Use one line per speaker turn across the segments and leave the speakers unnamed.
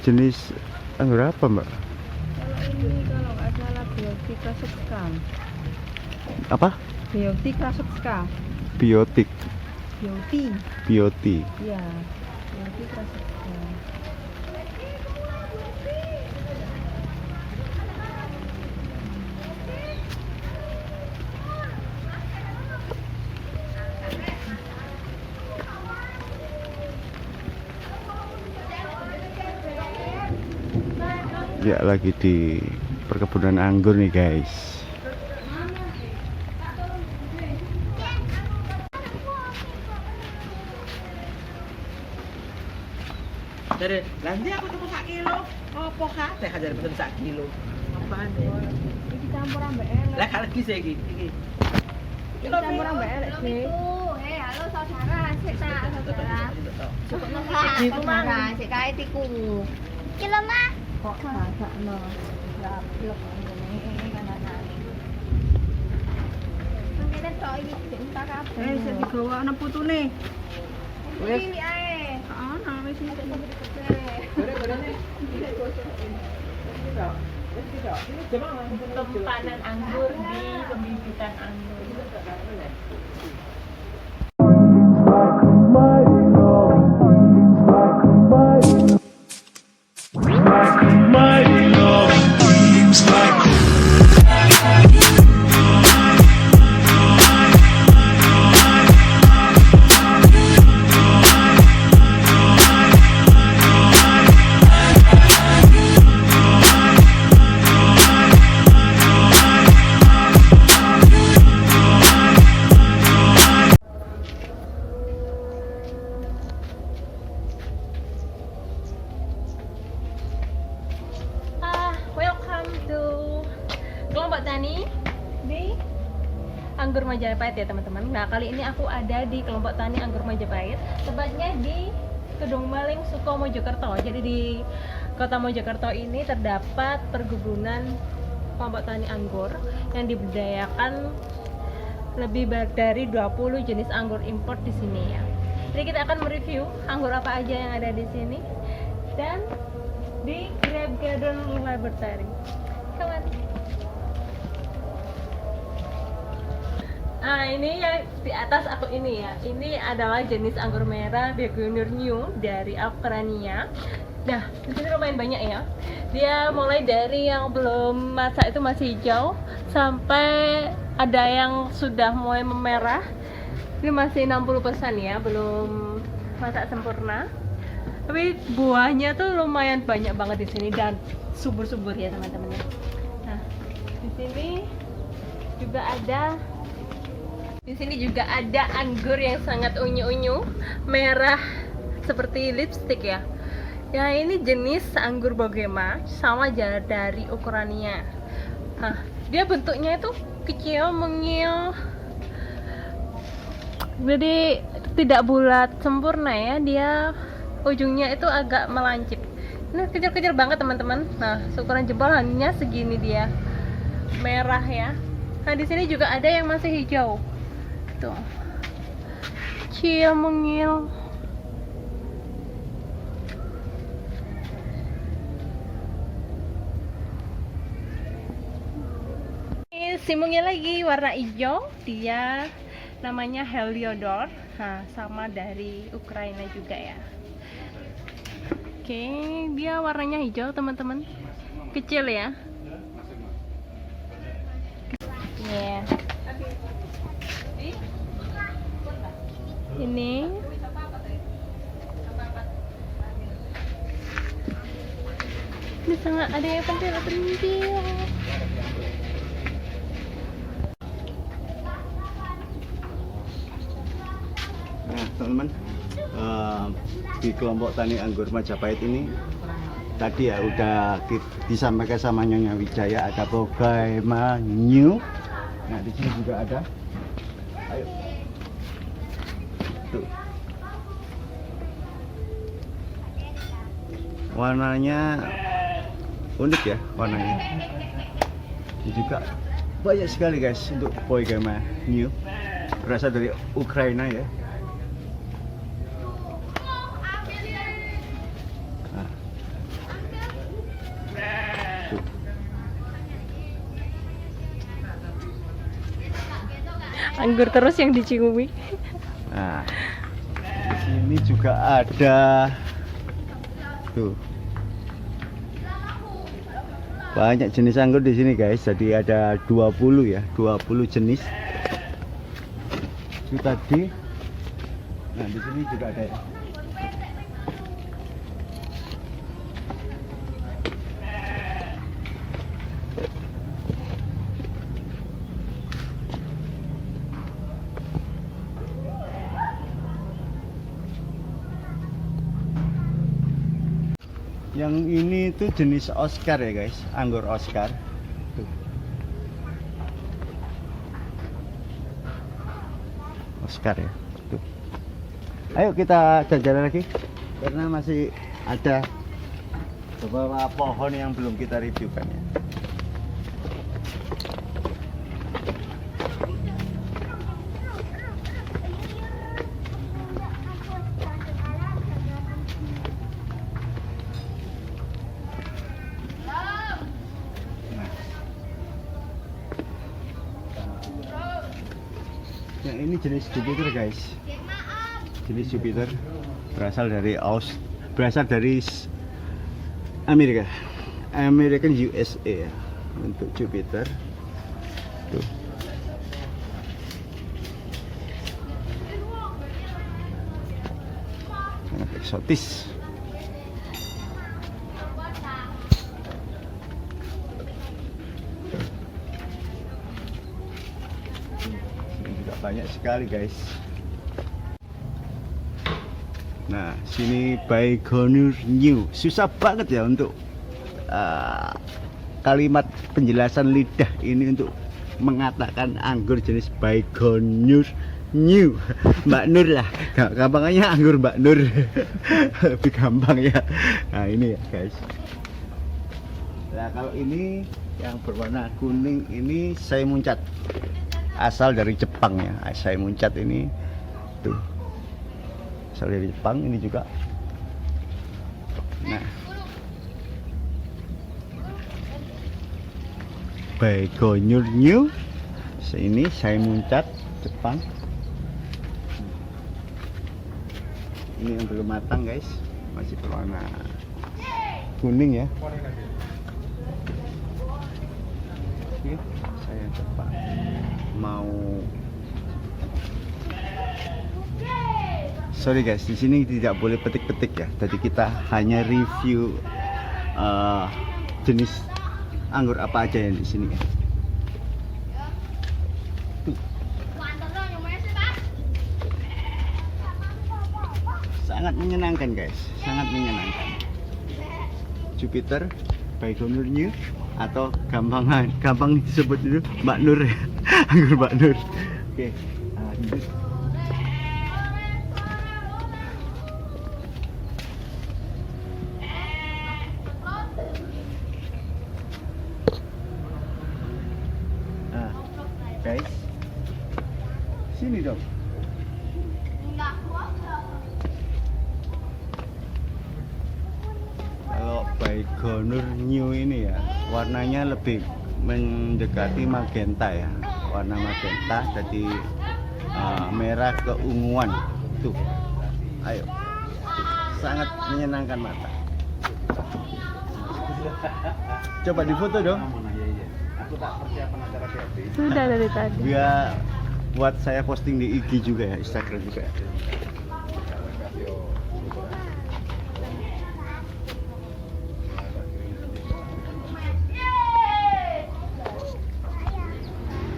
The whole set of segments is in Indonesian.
Jenis anggur apa, Mbak?
Kalau ini kalau nggak salah Biotika Subska.
Apa?
Biotika Subska.
Biotik.
Bioti.
Bioti.
Iya. Biotika Subska.
Ya, lagi di perkebunan anggur nih, guys.
Dari nanti aku tuku 1 kilo. Apa kabeh hajar pesen 1 kilo. Apane?
Iki campur ambek elek.
Lah gak legi sih iki. Iki.
Iki campur ambek elek sih.
Halo saudara, sik tak saudara. Cukup nang
Iku mang.
saudara, sik kae tiku. Kilo mah.
Kok rasakno. Lah blok ngene kan anane.
Mangkene tok iki entak kabeh.
Sik digawa ana putune.
Wis iki ae.
Ana wis iki.
Pempanan anggur di pembibitan anggur. Welcome to Kelompok Tani di Anggur Majapahit ya teman-teman. Nah, kali ini aku ada di Kelompok Tani Anggur Majapahit, tepatnya di Kedung Maling, Suko, Mojokerto. Jadi di kota Mojokerto ini terdapat perkebunan kelompok tani anggur yang dibudidayakan lebih dari 20 jenis anggur impor di sini ya. Jadi kita akan mereview anggur apa aja yang ada di sini dan di Grape Garden Laboratory. Come on. Nah, ini yang di atas aku ini ya. Ini adalah jenis anggur merah Begonia New dari Ukraina. Nah, di sini lumayan banyak ya. Dia mulai dari yang belum masak itu masih hijau sampai ada yang sudah mulai memerah. Ini masih 60% ya, belum masak sempurna. Tapi buahnya tuh lumayan banyak banget di sini dan subur-subur ya teman-teman. Nah, di sini juga ada anggur yang sangat unyu-unyu, merah seperti lipstick ya. Ya, ini jenis anggur Bogema, sama aja dari ukurannya. Nah, dia bentuknya itu kecil, mungil. Jadi tidak bulat sempurna ya, dia ujungnya itu agak melancip. Ini kecil-kecil banget teman-teman. Nah, seukuran jempol hanya segini dia. Merah ya. Nah, di sini juga ada yang masih hijau. Tuh. Kecil, mungil. Ini si mungil lagi warna hijau, dia namanya Heliodor. Nah, sama dari Ukraina juga ya. Oke, dia warnanya hijau teman-teman, kecil ya. Yeah. Ini sangat ada yang pentil-pentil.
Nah, teman-teman, di kelompok tani anggur Majapahit ini tadi ya udah disampaikan sama Nyonya Wijaya ada Bogema New. Nah, di sini juga ada. Ayo. Tuh. Warnanya unik ya warnanya. Ini juga banyak sekali guys untuk Bogema New, berasal dari Ukraina ya. Nah,
Anggur terus yang diciumi.
Nah, di sini juga ada tuh banyak jenis anggur di sini guys. Jadi ada 20 ya, 20 jenis. Itu tadi. Nah, di sini juga ada ya. Yang ini tuh jenis Oscar ya guys, anggur Oscar. Tuh. Oscar ya. Tuh. Ayo kita jalan lagi karena masih ada beberapa pohon yang belum kita reviewkan ya. Yang ini jenis Jupiter guys, jenis Jupiter berasal dari Amerika, American USA ya, untuk Jupiter. Tuh. Sangat eksotis. Banyak sekali guys. Nah, sini Baikonur New. Susah banget ya untuk kalimat penjelasan lidah ini untuk mengatakan anggur jenis Baikonur New. Mbak Nur lah, gampangannya anggur Mbak Nur. Lebih gampang ya. Nah, ini ya guys. Nah, kalau ini yang berwarna kuning ini Sai Muncat. Asal dari Jepang ya, Sai Muncat ini tuh asal dari Jepang ini juga. Nah, Baikonur New ini Sai Muncat Jepang. Ini yang belum matang guys, masih berwarna kuning ya. Oke, saya coba mau sorry guys, di sini tidak boleh petik-petik ya. Jadi kita hanya review jenis anggur apa aja yang di sini ya. Sangat menyenangkan guys, sangat menyenangkan. Jupiter Baikonur New atau gampang disebut itu Mbak Nur ya. Anggur Mbak Nur. Oke, lanjut. Nah, guys, sini dong. Kalau Baikonur New ini ya, warnanya lebih mendekati magenta ya, warna magenta, jadi merah keunguan tuh. Ayo, sangat menyenangkan mata. Coba difoto dong.
Sudah dari tadi.
Biar buat saya posting di IG juga ya, Instagram juga.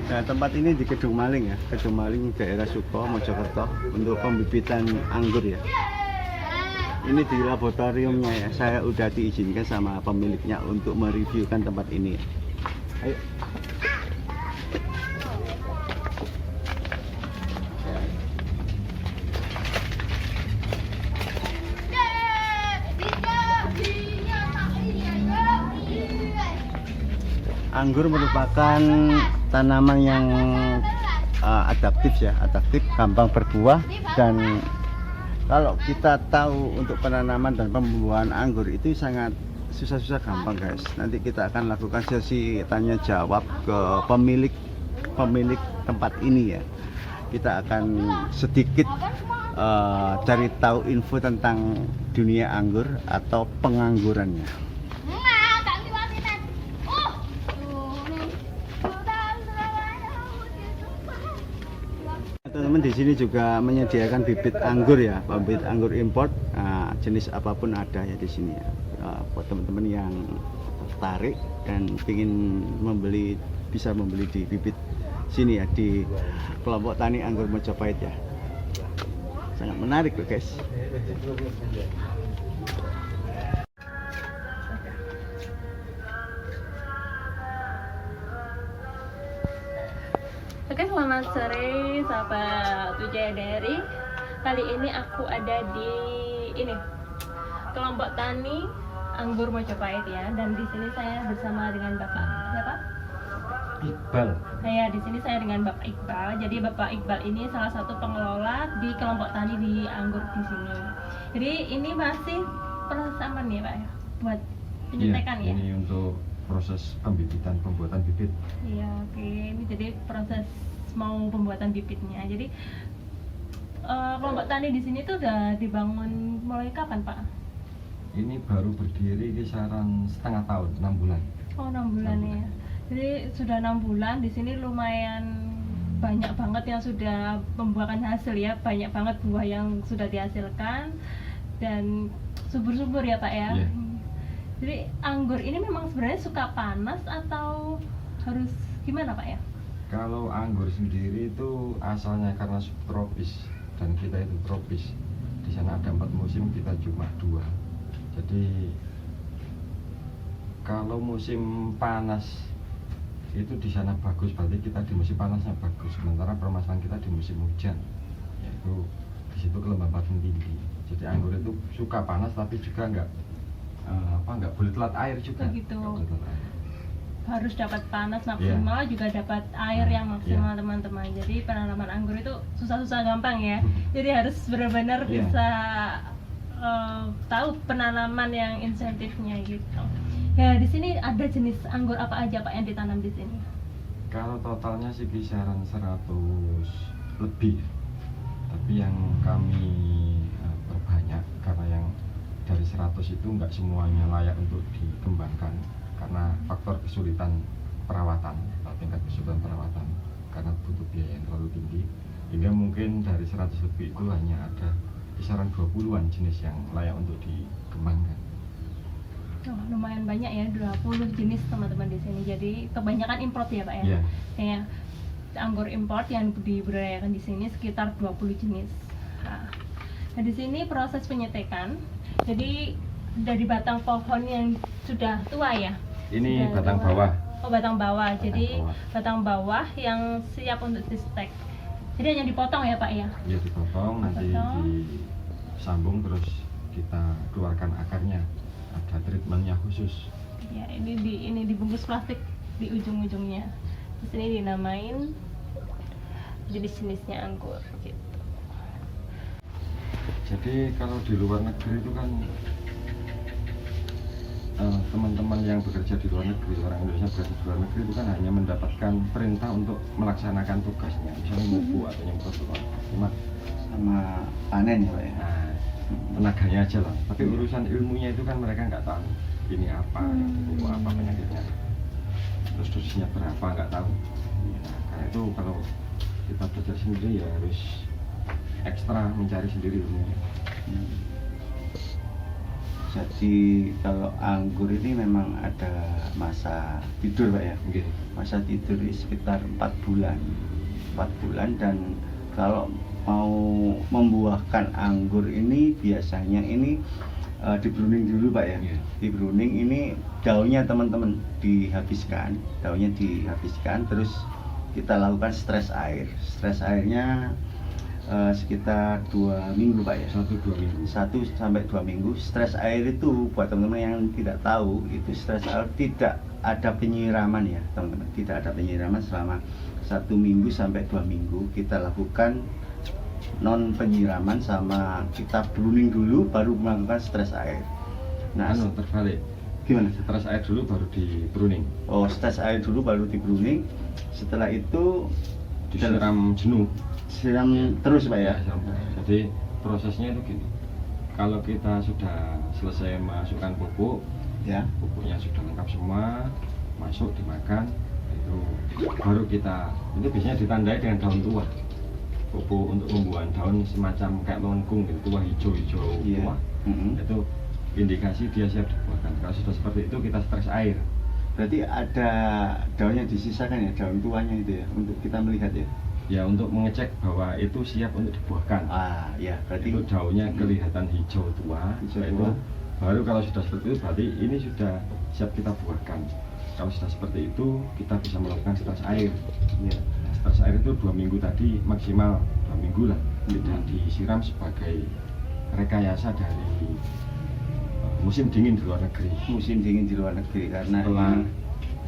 Nah, tempat ini di Kedung Maling ya, Kedung Maling daerah Suko, Mojokerto, untuk pembibitan anggur ya. Ini di laboratoriumnya ya, saya udah diizinkan sama pemiliknya untuk mereviewkan tempat ini ya. Ayo. Anggur merupakan tanaman yang adaptif ya, adaptif, gampang berbuah, dan kalau kita tahu untuk penanaman dan pembuahan anggur itu sangat susah-susah gampang guys. Nanti kita akan lakukan sesi tanya jawab ke pemilik tempat ini ya. kita akan sedikit cari tahu info tentang dunia anggur atau penganggurannya.
Enggak, tak liwatin. Tuh nih.
Teman-teman di sini juga menyediakan bibit anggur ya, bibit anggur import, jenis apapun ada ya di sini ya. Buat teman-teman yang tertarik dan ingin membeli, bisa membeli di bibit sini ya, di kelompok tani anggur Majapahit ya. Sangat menarik loh guys.
Oke, selamat sore sahabat Wijaya Diary. Kali ini aku ada di kelompok tani anggur Majapahit ya, dan di sini saya bersama dengan Bapak siapa?
Iqbal.
Saya di sini saya dengan Bapak Iqbal. Jadi Bapak Iqbal ini salah satu pengelola di kelompok tani di anggur di sini. Jadi ini masih proses aman ya Pak ya, buat penyetekan ya.
Ini untuk proses pembibitan, pembuatan bibit.
Iya, oke. Ini jadi proses mau pembuatan bibitnya. Jadi kelompok tani di sini tuh udah dibangun mulai kapan Pak?
Ini baru berdiri kisaran setengah tahun, 6 bulan.
Oh, 6 bulan ya. Jadi sudah 6 bulan di sini lumayan banyak banget yang sudah membuahkan hasil ya, banyak banget buah yang sudah dihasilkan dan subur-subur ya Pak ya.
Iya.
Jadi anggur ini memang sebenarnya suka panas atau harus gimana Pak ya?
Kalau anggur sendiri itu asalnya karena subtropis dan kita itu tropis. Di sana ada 4 musim, kita cuma 2. Jadi kalau musim panas itu di sana bagus, berarti kita di musim panasnya bagus. Sementara permasalahan kita di musim hujan, yaitu di situ kelembapan tinggi. Jadi anggur itu suka panas tapi juga nggak boleh telat air juga.
Begitu.
Nggak boleh telat air.
Harus dapat panas maksimal, juga dapat air yang maksimal teman-teman. Jadi penanaman anggur itu susah-susah gampang ya. Jadi harus benar-benar bisa tahu penanaman yang insentifnya gitu. Ya di sini ada jenis anggur apa aja Pak yang ditanam di sini?
Kalau totalnya sih kisaran 100 lebih. Tapi yang kami perbanyak karena yang dari 100 itu nggak semuanya layak untuk dikembangkan karena faktor kesulitan perawatan, tingkat kesulitan perawatan karena butuh biaya yang terlalu tinggi. Hingga mungkin dari 100 lebih itu hanya ada kisaran 20-an jenis yang layak untuk dikembangkan.
Oh, lumayan banyak ya, 20 jenis teman-teman di sini. Jadi kebanyakan import ya Pak ya.
Iya.
Kayak anggur import yang diberdayakan di sini sekitar 20 jenis. Nah, di sini proses penyetekan. Jadi dari batang pohon yang sudah tua ya.
Ini
Sudah
batang
tua.
bawah.
Oh, batang bawah. Jadi
bawah.
batang bawah yang siap untuk di stek. Jadi hanya dipotong ya Pak ya.
Ya dipotong, nanti disambung terus kita keluarkan akarnya. Ada treatmentnya khusus.
Ya, ini dibungkus plastik di ujung-ujungnya. Di sini dinamain jenis-jenisnya anggur gitu.
Jadi kalau di luar negeri itu kan teman-teman yang bekerja di luar negeri, orang Indonesia bekerja di luar negeri itu kan hanya mendapatkan perintah untuk melaksanakan tugasnya, misalnya mupu atau nyemprot cuma
Sama panen ya Pak ya.
tenaganya aja lah. Tapi urusan ilmunya itu kan mereka nggak tahu ini apa, ini apa penyakitnya, terus dosisnya berapa nggak tahu. Nah, karena itu kalau kita belajar sendiri ya harus ekstra mencari sendiri ilmunya.
Jadi kalau anggur ini memang ada masa tidur Pak ya.
Mungkin
Masa tidur ini sekitar 4 bulan. 4 bulan, dan kalau mau membuahkan anggur ini biasanya ini di pruning dulu Pak ya.
Iya.
Di pruning ini daunnya teman-teman dihabiskan, terus kita lakukan stres air. Stres airnya sekitar 2 minggu Pak ya.
1-2 minggu.
1 sampai 2 minggu. Stres air itu buat teman-teman yang tidak tahu, itu stres air tidak ada penyiraman ya teman-teman, tidak ada penyiraman selama 1 minggu sampai 2 minggu. Kita lakukan non penyiraman sama kita pruning dulu baru melakukan stres air. Nah,
Terbalik.
gimana?
Stres air dulu baru di pruning.
Oh, stres air dulu baru di pruning. Setelah itu
Disiram jenuh.
siram terus Pak ya?
Jadi prosesnya itu gini, kalau kita sudah selesai masukkan pupuk,
Ya.
pupuknya sudah lengkap semua, masuk dimakan, itu baru kita, itu biasanya ditandai dengan daun tua. Pupuk untuk pembuahan daun semacam kayak melengkung gitu, tua hijau-hijau
Iya.
tua.
Mm-mm.
Itu indikasi dia siap dibuahkan. Kalau sudah seperti itu kita stres air.
Berarti ada daunnya disisakan ya, daun tuanya itu ya, untuk kita melihat ya?
Ya untuk mengecek bahwa itu siap untuk dibuahkan.
Ah, ya, berarti
Itu daunnya kelihatan hijau tua.
Hijau
Setelah
tua.
itu baru kalau sudah seperti itu berarti ini sudah siap kita buahkan. Kalau sudah seperti itu kita bisa melakukan stres air.
ya.
Nah, stres air itu 2 minggu tadi, maksimal 2 minggu lah, tidak disiram sebagai rekayasa dari musim dingin di luar negeri.
Musim dingin di luar negeri karena
Setelah
ini,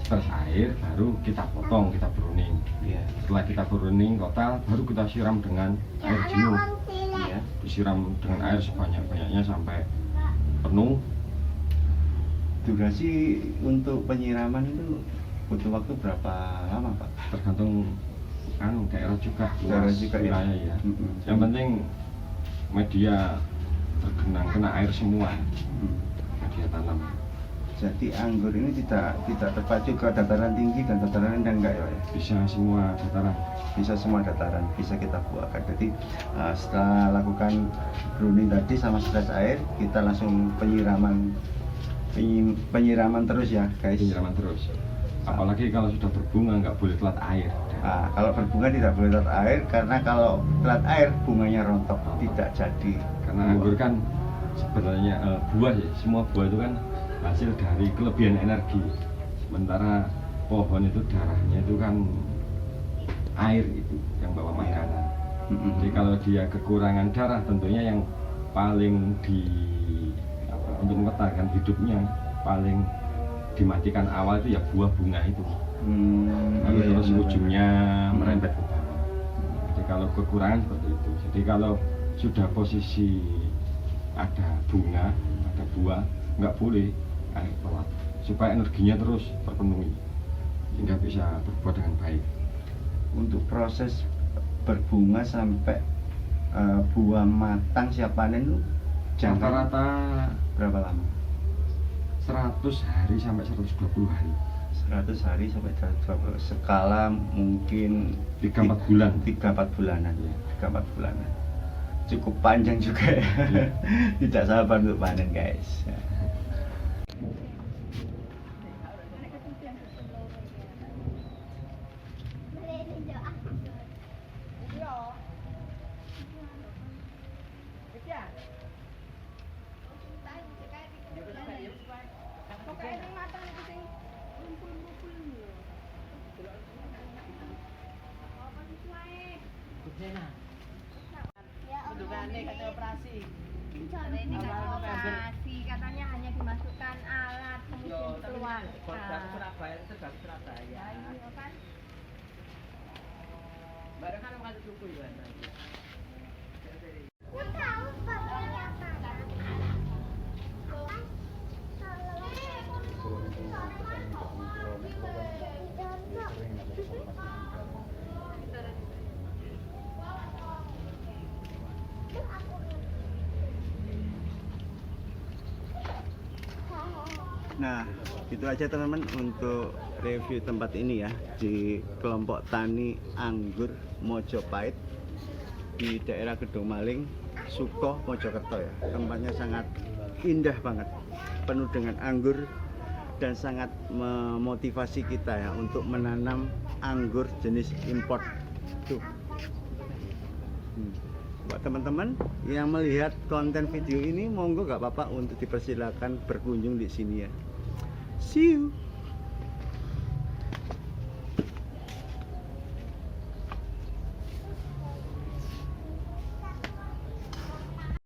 stres air baru kita potong, kita pruning.
ya,
Setelah kita pruning total baru kita siram dengan air jenuh.
ya.
Disiram dengan air sebanyak-banyaknya sampai penuh.
Durasi untuk penyiraman itu butuh waktu berapa lama Pak?
Tergantung daerah juga,
Daerah
luas
juga ya?
wilayah ya.
Mm-mm.
Yang penting media tergenang kena air semua,
Hmm.
media tanam.
Jadi anggur ini tidak terpacu ke dataran tinggi dan dataran rendah enggak ya?
Bisa semua dataran.
Bisa semua dataran, bisa kita buahkan. Jadi setelah lakukan pruning tadi sama stres air, kita langsung penyiraman terus ya guys.
Penyiraman terus. Apalagi kalau sudah berbunga nggak boleh telat air.
Nah, kalau berbunga tidak boleh telat air karena kalau telat air bunganya rontok, tidak jadi.
Karena anggur kan sebenarnya buah ya, semua buah itu kan hasil dari kelebihan energi. Sementara pohon itu darahnya itu kan air itu yang bawa makanan.
Mm-mm.
Jadi kalau dia kekurangan darah tentunya yang paling untuk mempertahankan hidupnya paling dimatikan awal itu ya buah bunga itu. Lalu
Iya,
terus
benar.
ujungnya merembet ke bawah. Jadi kalau kekurangan seperti itu. Jadi kalau sudah posisi ada bunga, ada buah, nggak boleh air telat supaya energinya terus terpenuhi sehingga bisa berbuah dengan baik.
Untuk proses berbunga sampai buah matang siap panen itu jangka
Rata-rata
berapa lama?
100 hari sampai 120 hari.
100 hari sampai 120. Skala mungkin
3-4 bulan.
3-4 bulanan.
Iya.
3-4 bulanan. Cukup panjang juga ya.
Iya.
Tidak sabar untuk panen guys. Ya.
Ini kan operasi, katanya hanya dimasukkan alat kemudian keluar.
Surabaya itu dari Surabaya.
Iya kan?
Barang kan ada suku ya.
Nah, itu aja teman-teman untuk review tempat ini ya di kelompok tani anggur Mojopahit di daerah Kedung Maling, Sukoh, Mojokerto ya. Tempatnya sangat indah banget, penuh dengan anggur dan sangat memotivasi kita ya untuk menanam anggur jenis import. Tuh. Buat teman-teman yang melihat konten video ini, monggo gak apa-apa untuk dipersilakan berkunjung di sini ya. See you.